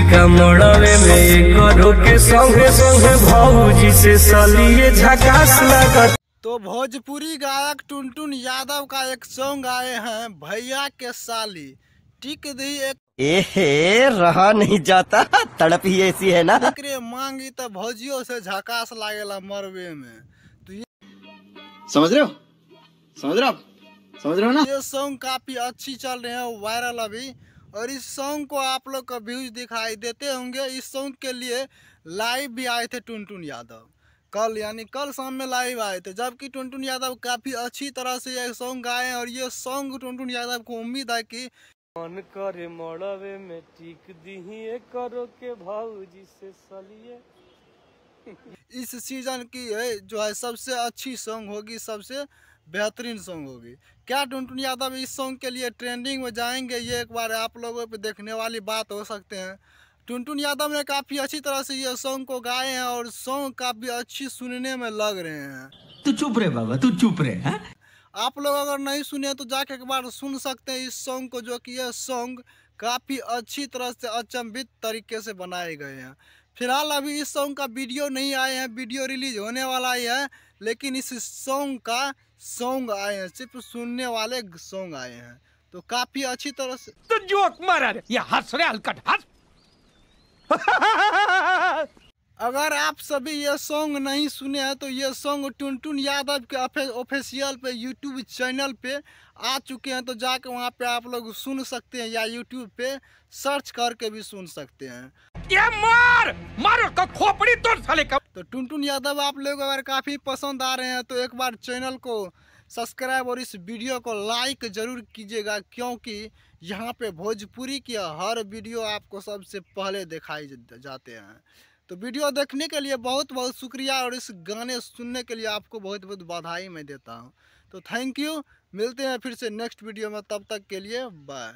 का मोड़वे में करो के संगे संगे भौजी से सलिए झकास लगत। तो भोजपुरी गायक टुनटुन यादव का एक सॉन्ग आए हैं भैया के साली टिक दी एक एहे रहा नहीं जाता, तड़प ही ऐसी है ना। मांगी तो भौजियों से झकास लागेला मरवे में। तो ये समझ रहे हो, समझ रहे हो आप, समझ रहे हो ना। ये सॉन्ग काफी अच्छी चल रहे हैं, वायरल अभी। और इस सॉन्ग को आप लोग का व्यूज दिखाई देते होंगे। इस सॉन्ग के लिए लाइव भी आए थे टुनटुन यादव कल, यानी कल शाम में लाइव आए थे। जबकि टुनटुन यादव काफी अच्छी तरह से ये सॉन्ग गाए हैं। और ये सॉन्ग टुनटुन यादव को उम्मीद है कि मन करे मोड़वे में टिक दी करो के भौजी से सलिए। इस सीजन की जो है सबसे अच्छी सॉन्ग होगी, सबसे बेहतरीन सॉन्ग होगी। क्या टुनटुन यादव इस सॉन्ग के लिए ट्रेंडिंग में जाएंगे, ये एक बार आप लोगों पे देखने वाली बात हो सकते हैं। टुनटुन यादव ने काफी अच्छी तरह से ये सॉन्ग को गाए हैं और सॉन्ग काफी अच्छी सुनने में लग रहे हैं। तू चुप रहे बाबा, तू चुप रहे हैं। आप लोग अगर नहीं सुने तो जाके एक बार सुन सकते हैं इस सॉन्ग को, जो कि यह सॉन्ग काफी अच्छी तरह से अचंभित तरीके से बनाए गए हैं। फिलहाल अभी इस सॉन्ग का वीडियो नहीं आए हैं, वीडियो रिलीज होने वाला ही है। लेकिन इस सॉन्ग का सॉन्ग आए हैं, सिर्फ सुनने वाले सॉन्ग आए हैं। तो काफी अच्छी तरह से तू जोक मारा रे, ये हंस रहे हलकट हंस। अगर आप सभी ये सॉन्ग नहीं सुने हैं तो ये सॉन्ग टुनटुन यादव के ऑफिशियल पे यूट्यूब चैनल पे आ चुके हैं। तो जाके वहाँ पे आप लोग सुन सकते हैं या यूट्यूब पे सर्च करके भी सुन सकते हैं। ये मार उसको खोपड़ी तोड़ साले का। तो टुनटुन यादव आप लोग अगर काफ़ी पसंद आ रहे हैं तो एक बार चैनल को सब्सक्राइब और इस वीडियो को लाइक ज़रूर कीजिएगा, क्योंकि यहाँ पे भोजपुरी की हर वीडियो आपको सबसे पहले दिखाई जाते हैं। तो वीडियो देखने के लिए बहुत बहुत शुक्रिया और इस गाने सुनने के लिए आपको बहुत बहुत बधाई मैं देता हूँ। तो थैंक यू, मिलते हैं फिर से नेक्स्ट वीडियो में, तब तक के लिए बाय।